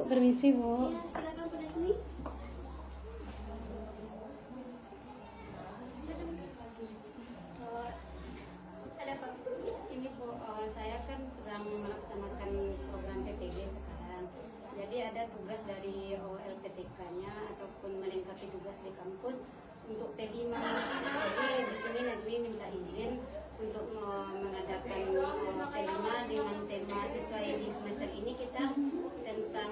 permisi Bu. Iya, silakan Bu Najmi. Ada apa? Ini Bu, saya kan sedang melaksanakan program PPG sekarang. Jadi ada tugas dari LPTK-nya ataupun melengkapi tugas di kampus untuk P5. Jadi di sini Najmi minta izin untuk mengadakan P5 dengan tema sesuai di semester ini kita tentang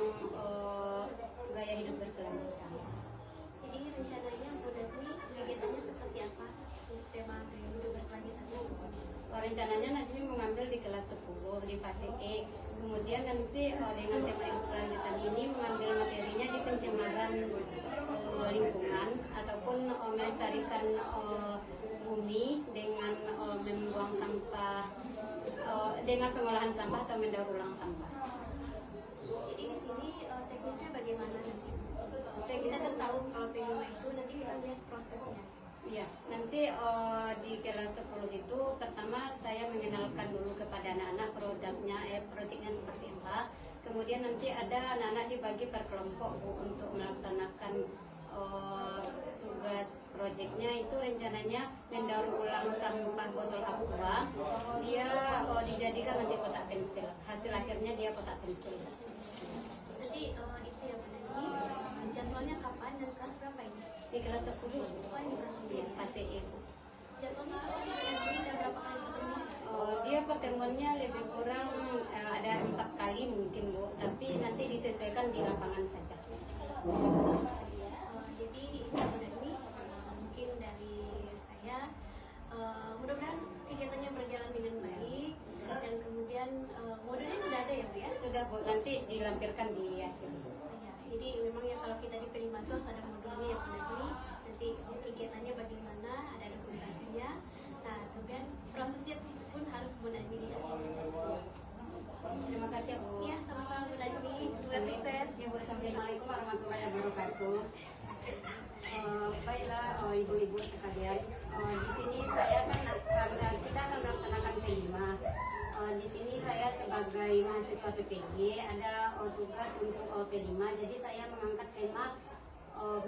gaya hidup berkelanjutan. Jadi rencananya Bu Najmi kegiatannya seperti apa? Tema hidup berkelanjutannya seperti apa? Rencananya Najmi mengambil di kelas 10 di fase E. Kemudian nanti dengan tema hidup berkelanjutan ini mengambil materinya di pencemaran lingkungan ataupun melestarikan bumi dengan membuang sampah dengan pengolahan sampah atau mendaur ulang sampah. Jadi di sini teknisnya bagaimana nanti? Teknisnya Kita kan tahu kalau P5 itu nanti kita lihat prosesnya. Iya, nanti di kelas 10 itu pertama saya mengenalkan dulu kepada anak-anak proyeknya seperti apa. Kemudian nanti ada anak-anak dibagi per kelompok Bu untuk melaksanakan tugas proyeknya itu rencananya mendaur ulang sampah botol aqua. Dia dijadikan nanti kotak pensil. Hasil akhirnya dia kotak pensil. Nanti itu ya Bu Najmi. Jadwalnya kapan dan kelas berapa ini? Di kelas 10 Oh, ini kelas 10. di fase E. Jadwalnya dan berapa kali ketemu? Dia pertemuannya lebih kurang ada 4 kali mungkin Bu, tapi nanti disesuaikan di lapangan saja. Jadi Bu Najmi, mungkin dari saya mudah-mudahan kegiatannya berjalan dengan baik dan kemudian modulnya sudah ada ya Bu ya? Sudah Bu, nanti dilampirkan di akhir. Ya, jadi memang ya kalau kita di P5 itu harus ada modulnya ya Bu Najmi. Nanti kegiatannya bagaimana, ada dokumentasinya. Nah, kemudian prosesnya pun harus Bu Najmi lihat. Terima kasih Bu. Iya, sama-sama Bu Najmi. Semoga sukses. Ya Bu, Assalamualaikum warahmatullahi wabarakatuh. Baiklah ibu-ibu sekalian, di sini saya karena kita akan melaksanakan P5. Di sini saya sebagai mahasiswa PPG ada tugas untuk P5. Jadi saya mengangkat tema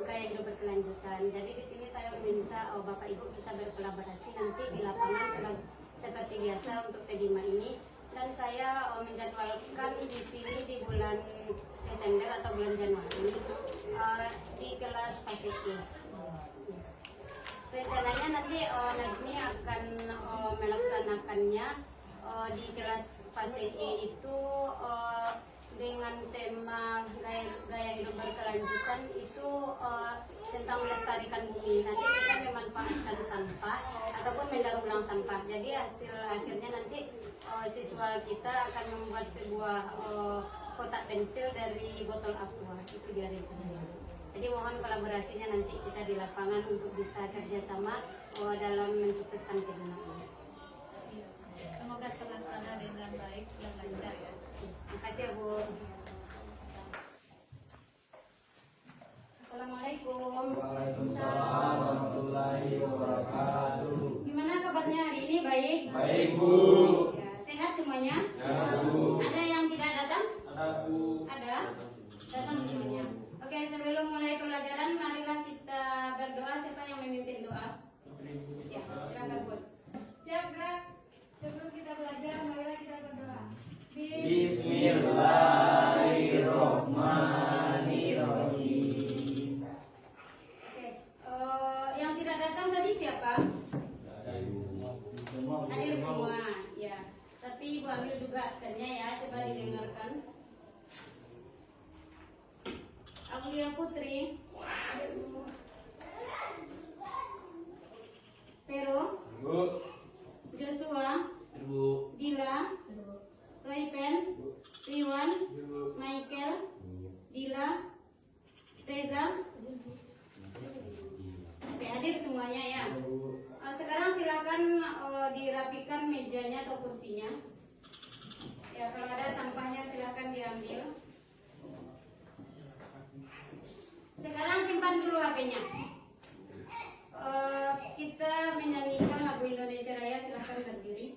gaya hidup berkelanjutan. Jadi di sini saya meminta Bapak Ibu kita berkolaborasi nanti di lapangan seperti biasa untuk P5 ini. Dan saya menjadwalkan di sini di bulan Desember atau bulan Januari di kelas fase E. Rencananya nanti Najmi akan melaksanakannya di kelas fase E itu dengan tema gaya hidup berkelanjutan itu tentang melestarikan bumi. Nanti kita memanfaatkan sampah ataupun mendaur ulang sampah. Jadi hasil akhirnya nanti siswa kita akan membuat sebuah kotak pensil dari botol aqua. Itu dia rencananya. Jadi mohon kolaborasinya nanti kita di lapangan untuk bisa kerjasama dalam mensukseskan kegiatan ini. Semoga terlaksana dengan baik dan lancar ya. Terima kasih Bu. Assalamualaikum. Waalaikumsalam warahmatullahi wabarakatuh. Gimana kabarnya hari ini? Baik? Baik Bu. Ya, sehat semuanya? Ya Bu. Ada yang tidak datang? Ada Bu. Ada? Datang semuanya. Oke, sebelum mulai pelajaran, marilah kita berdoa. Siapa yang memimpin doa? Ya, silakan Bu. Siap, gerak. Sebelum kita belajar, marilah kita berdoa. Bismillahirrohmanirrohim. Oke, yang tidak datang tadi siapa? Hadir semua, ya. Tapi Ibu ambil juga absennya ya, coba didengarkan. Aulia Putri, Pero, Bu. Joshua, Bu. Dila, Raipen, Riwan, Bu. Michael, Dila, Reza. Oke, hadir semuanya ya. Sekarang silakan dirapikan mejanya atau kursinya. Ya, kalau ada sampahnya silakan diambil. Sekarang simpan dulu HP-nya. Kita menyanyikan lagu Indonesia Raya, silakan berdiri.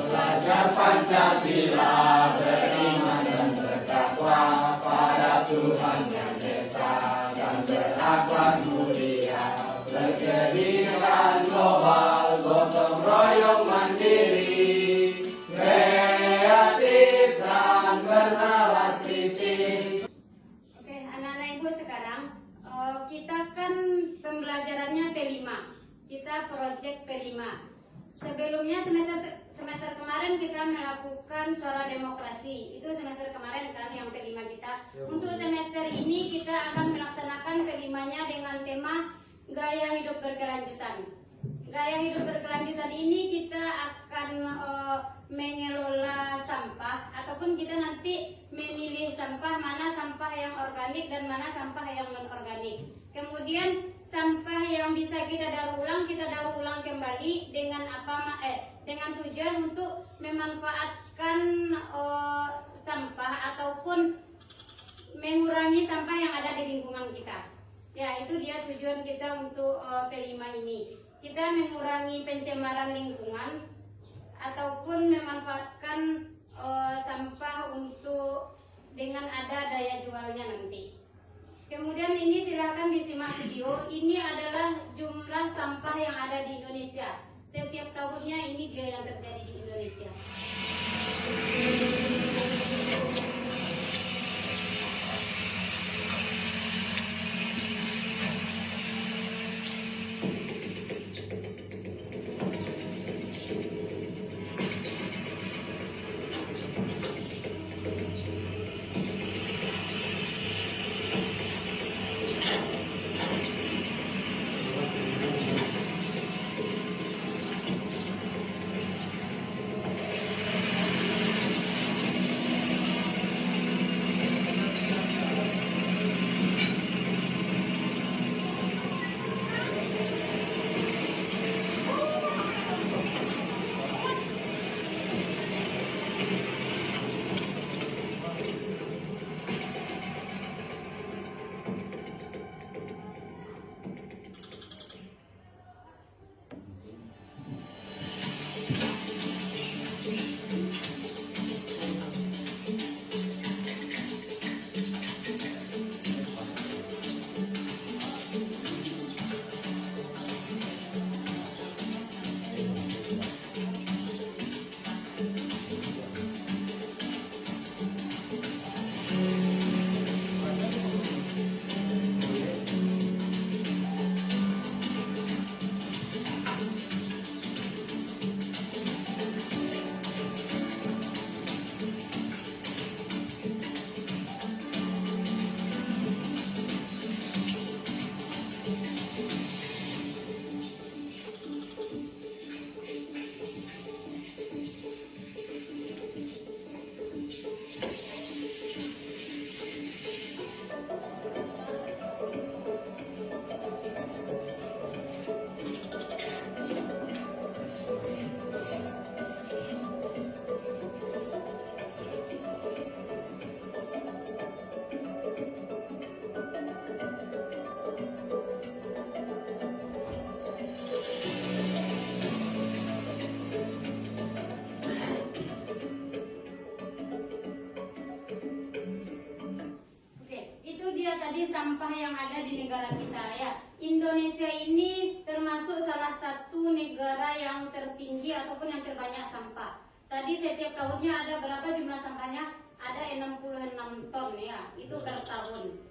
belajar Pancasila, beriman dan bertakwa pada Tuhan yang Esa, dan berakhlak mulia, berkeadilan global, gotong royong mandiri, kreatif dan bernalar kritis. Oke, anak-anak ibu sekarang kita kan pembelajarannya P5. Kita proyek P5. Sebelumnya semester kemarin kita melakukan suara demokrasi. Itu semester kemarin kan yang P5 kita. Untuk semester ini kita akan melaksanakan P5-nya dengan tema gaya hidup berkelanjutan. Gaya hidup berkelanjutan ini kita akan mengelola sampah, ataupun kita nanti memilih sampah, mana sampah yang organik dan mana sampah yang non organik. Kemudian sampah yang bisa kita daur ulang kembali dengan dengan tujuan untuk memanfaatkan sampah ataupun mengurangi sampah yang ada di lingkungan kita. Ya, itu dia tujuan kita untuk P5 ini. Kita mengurangi pencemaran lingkungan ataupun memanfaatkan sampah untuk dengan ada daya jualnya nanti. Kemudian ini silahkan disimak video. Ini adalah jumlah sampah yang ada di Indonesia. Setiap tahunnya ini dia yang terjadi di Indonesia. Tadi sampah yang ada di negara kita ya. Indonesia ini termasuk salah satu negara yang tertinggi ataupun yang terbanyak sampah. Tadi setiap tahunnya ada berapa jumlah sampahnya? Ada 66 ton ya, itu per tahun.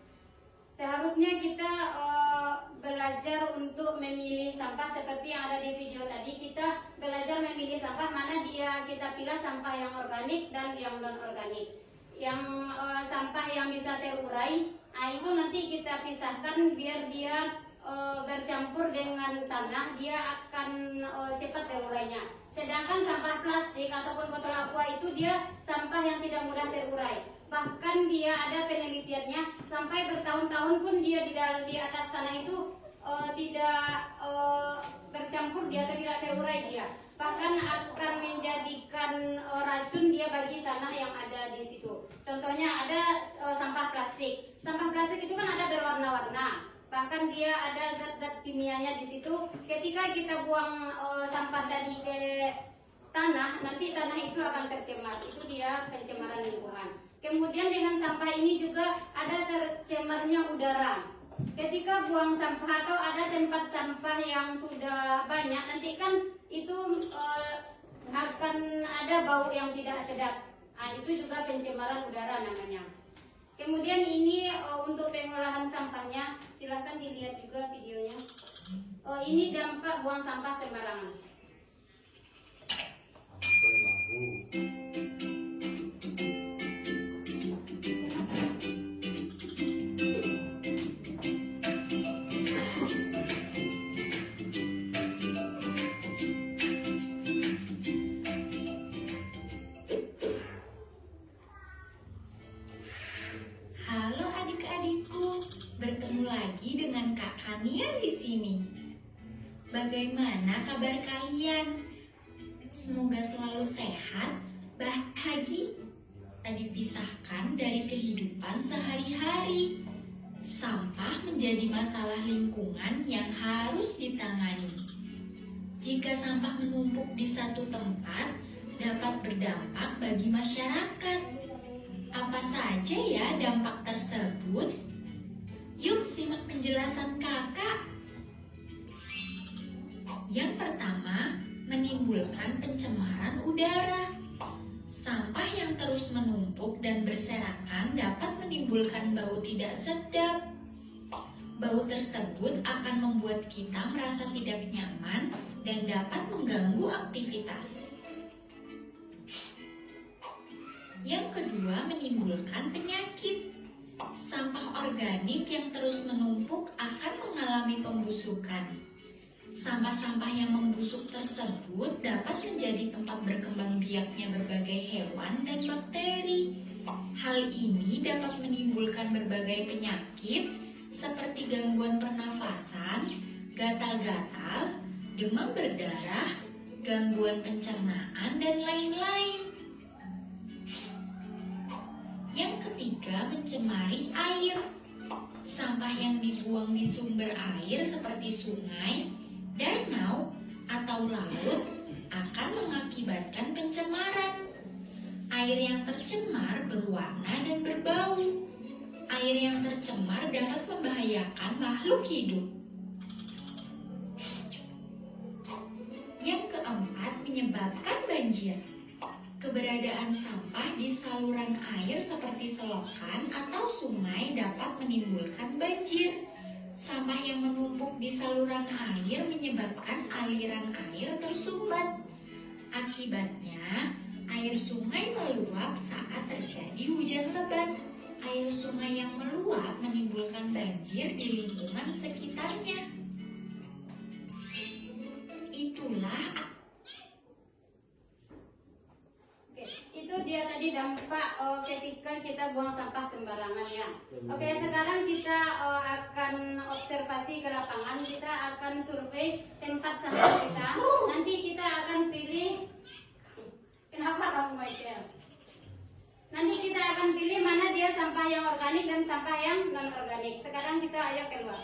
Seharusnya kita belajar untuk memilih sampah seperti yang ada di video tadi. Kita belajar memilih sampah, mana dia kita pilih sampah yang organik dan yang non organik. Yang sampah yang bisa terurai, itu nanti kita pisahkan biar dia bercampur dengan tanah, dia akan cepat terurainya. Sedangkan sampah plastik ataupun botol aqua itu dia sampah yang tidak mudah terurai. Bahkan dia ada penelitiannya sampai bertahun-tahun pun dia di atas tanah itu tidak bercampur dia atau tidak terurai dia. Bahkan akan menjadikan racun dia bagi tanah yang ada di situ. Contohnya ada sampah plastik. Sampah plastik itu kan ada berwarna-warna. Bahkan dia ada zat-zat kimianya di situ. Ketika kita buang sampah tadi ke tanah, nanti tanah itu akan tercemar. Itu dia pencemaran lingkungan. Kemudian dengan sampah ini juga ada tercemarnya udara. Ketika buang sampah atau ada tempat sampah yang sudah banyak, nanti kan itu akan ada bau yang tidak sedap. Nah, itu juga pencemaran udara namanya. Kemudian ini untuk pengolahan sampahnya, silahkan dilihat juga videonya. Ini dampak buang sampah sembarangan. Halo adik-adikku, bertemu lagi dengan Kak Kania di sini. Bagaimana kabar kalian? Semoga selalu sehat, bahagia, tak dipisahkan dari kehidupan sehari-hari. Sampah menjadi masalah lingkungan yang harus ditangani. Jika sampah menumpuk di satu tempat, dapat berdampak bagi masyarakat. Apa saja ya dampak tersebut? Yuk simak penjelasan kakak. Yang pertama, menimbulkan pencemaran udara. Sampah yang terus menumpuk dan berserakan dapat menimbulkan bau tidak sedap. Bau tersebut akan membuat kita merasa tidak nyaman dan dapat mengganggu aktivitas. Yang kedua, menimbulkan penyakit. Sampah organik yang terus menumpuk akan mengalami pembusukan. Sampah-sampah yang membusuk tersebut dapat menjadi tempat berkembang biaknya berbagai hewan dan bakteri. Hal ini dapat menimbulkan berbagai penyakit seperti gangguan pernafasan, gatal-gatal, demam berdarah, gangguan pencernaan, dan lain-lain. Yang ketiga, mencemari air. Sampah yang dibuang di sumber air seperti sungai, danau, atau laut akan mengakibatkan pencemaran. Air yang tercemar berwarna dan berbau. Air yang tercemar dapat membahayakan makhluk hidup. Yang keempat, menyebabkan banjir. Keberadaan sampah di saluran air seperti selokan atau sungai dapat menimbulkan banjir. Sampah yang menumpuk di saluran air menyebabkan aliran air tersumbat. Akibatnya, air sungai meluap saat terjadi hujan lebat. Air sungai yang meluap menimbulkan banjir di lingkungan sekitarnya. Itulah Itu dia tadi dampak ketika kita buang sampah sembarangan ya. Oke, sekarang kita akan observasi ke lapangan. Kita akan survei tempat sampah kita. Nanti kita akan pilih. Kenapa kamu Michael? Nanti kita akan pilih mana dia sampah yang organik dan sampah yang non organik. Sekarang kita ayo keluar.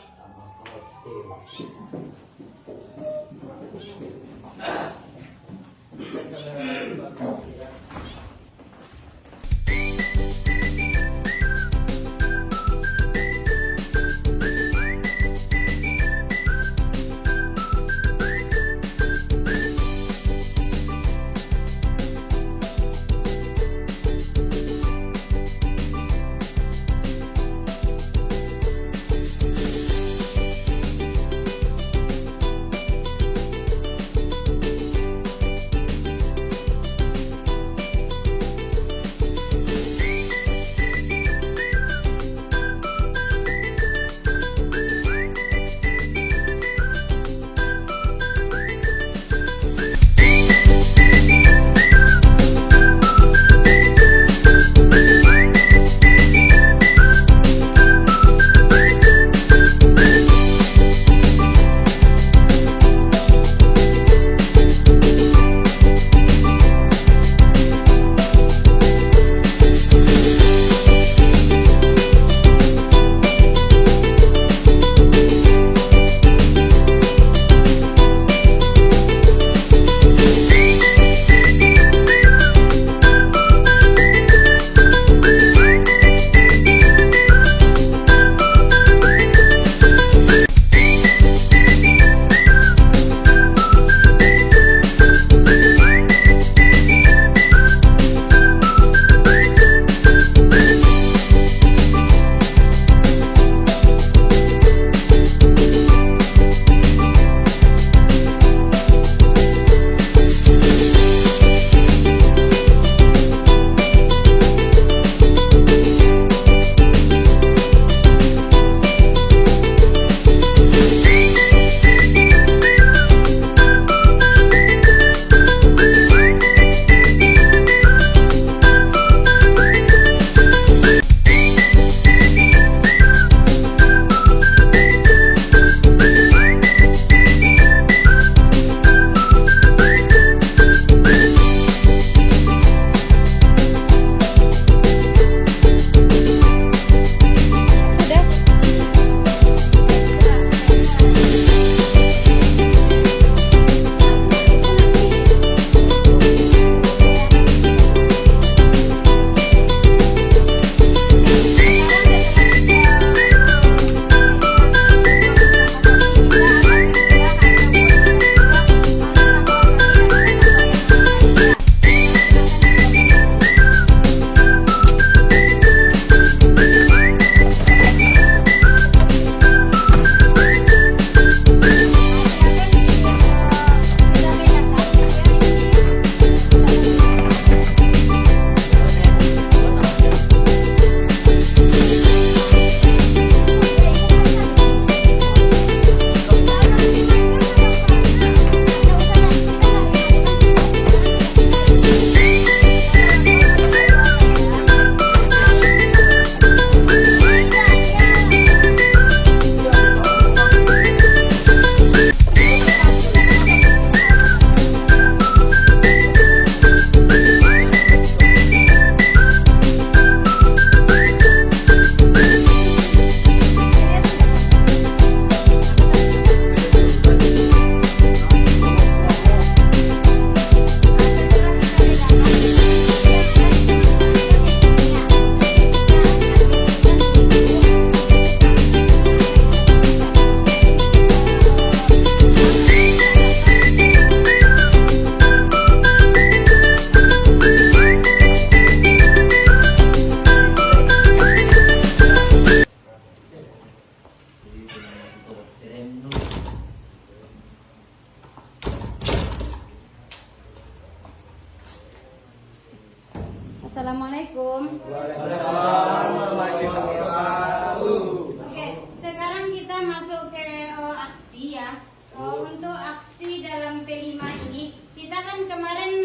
Assalamualaikum. Waalaikumsalam warahmatullahi wabarakatuh. Oke, sekarang kita masuk ke aksi ya. Untuk aksi dalam P5 ini, kita kan kemarin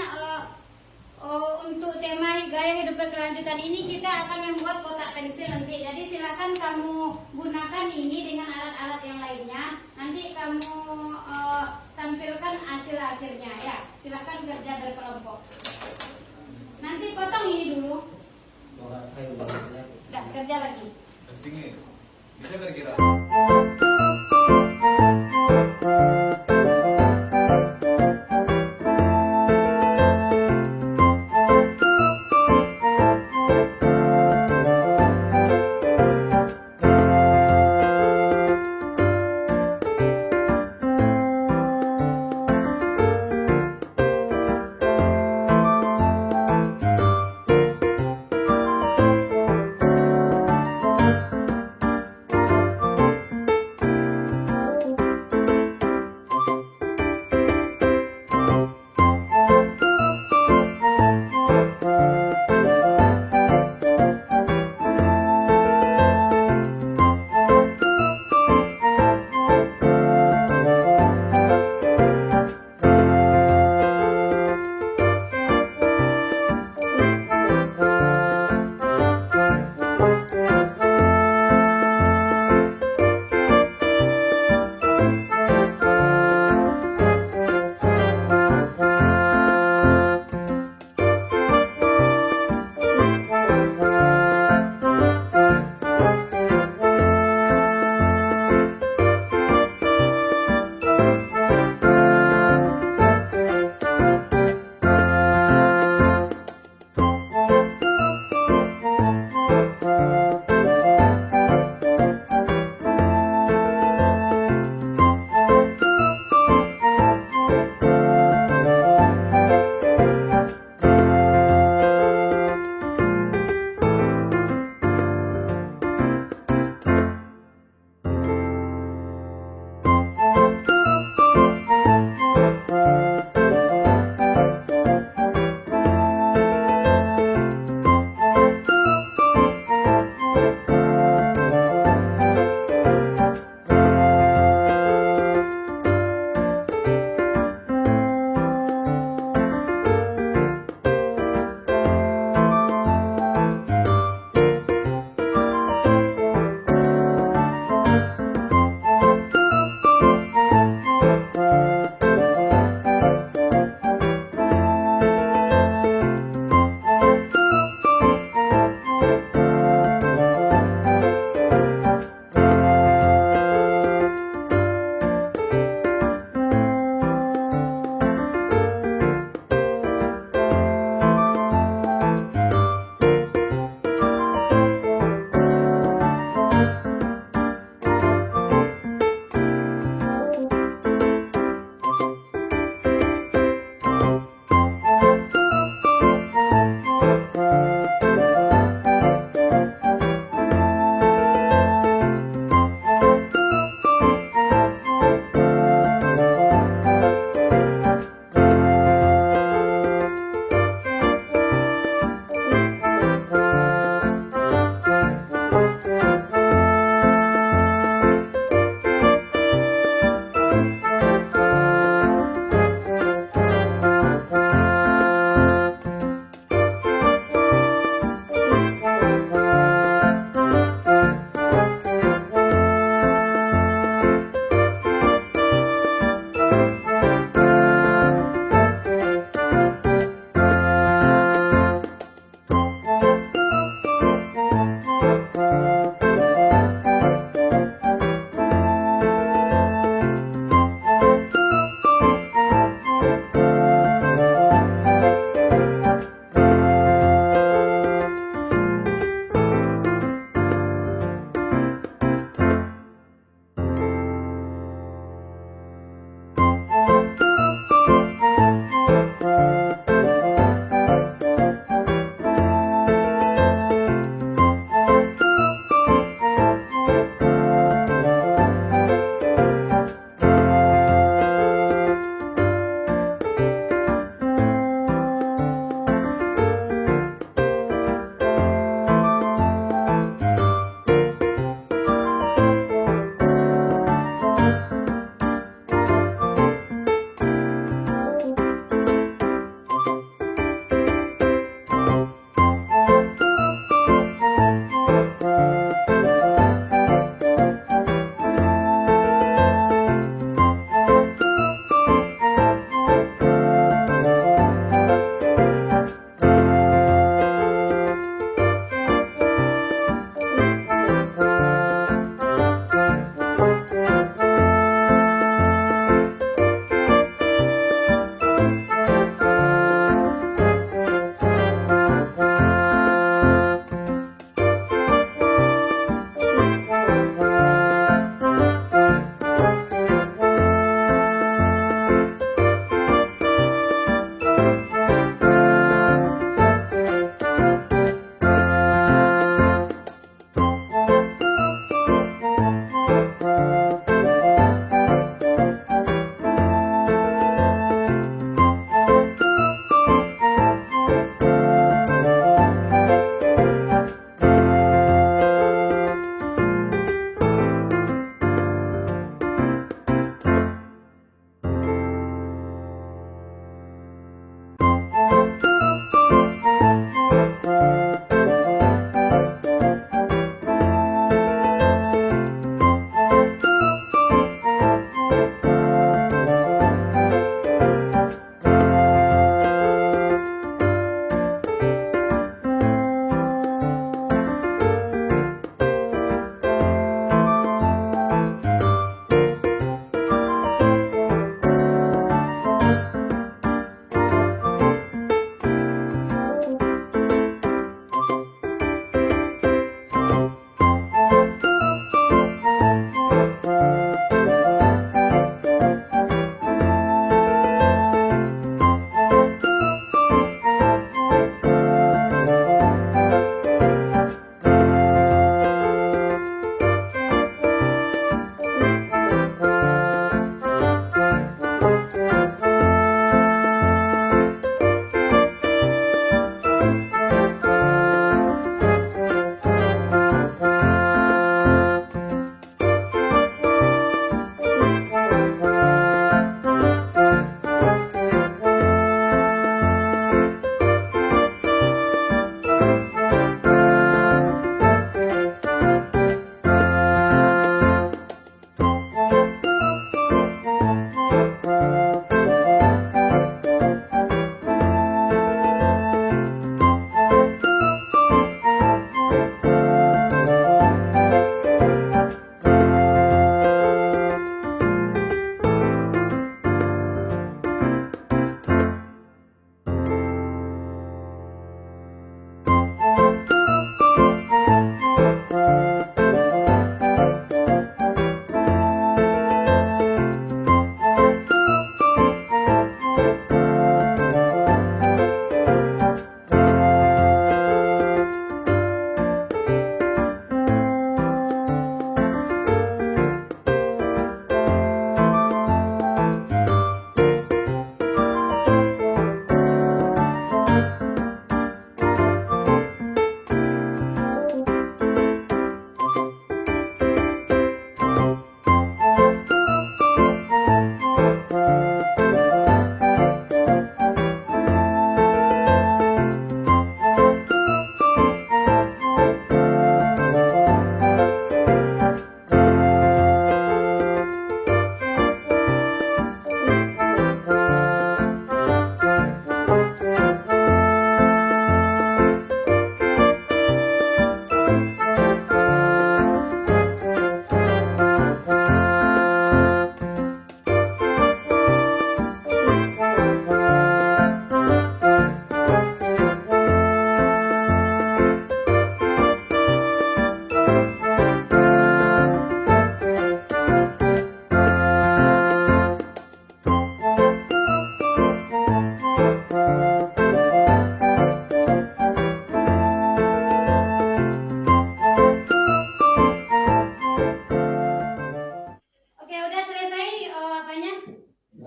untuk tema gaya hidup berkelanjutan ini kita akan membuat kotak pensil nanti. Jadi silakan kamu gunakan ini dengan alat-alat yang lainnya. Nanti kamu tampilkan hasil akhirnya ya. Silakan kerja berkelompok. Nanti potong ini dulu. Udah, kerja lagi. Pentingnya bisa kira-kira.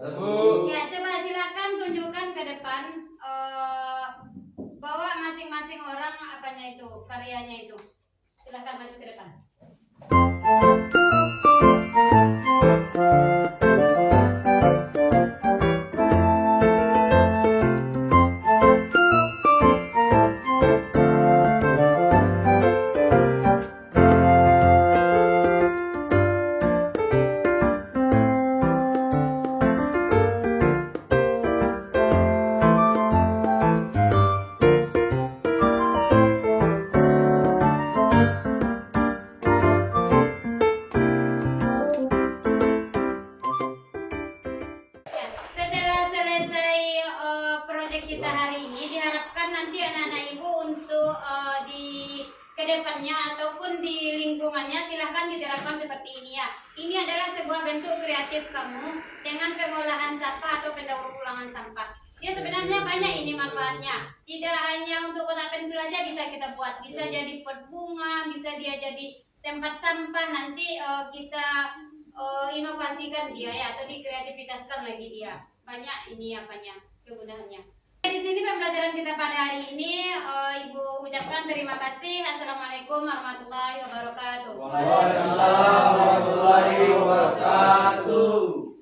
Bu. Ya, coba silakan tunjukkan ke depan, bawa masing-masing orang apanya itu, karyanya itu. Silakan masuk ke depan. Ya, setelah selesai proyek kita hari ini, diharapkan nanti anak-anak ibu untuk di kedepannya ataupun di lingkungannya silahkan diterapkan seperti ini ya. Ini adalah sebuah bentuk kreatif kamu dengan pengolahan sampah atau pendaur ulangan sampah. Ya sebenarnya banyak ini manfaatnya. Tidak hanya untuk kotak pensil aja bisa kita buat, bisa jadi pot bunga, bisa dia jadi tempat sampah. Nanti kita inovasikan dia ya, atau dikreativitaskan lagi dia. Banyak ini apanya kegunaannya. Di sini pembelajaran kita pada hari ini, Ibu ucapkan terima kasih. Assalamualaikum warahmatullahi wabarakatuh. Waalaikumsalam warahmatullahi wabarakatuh.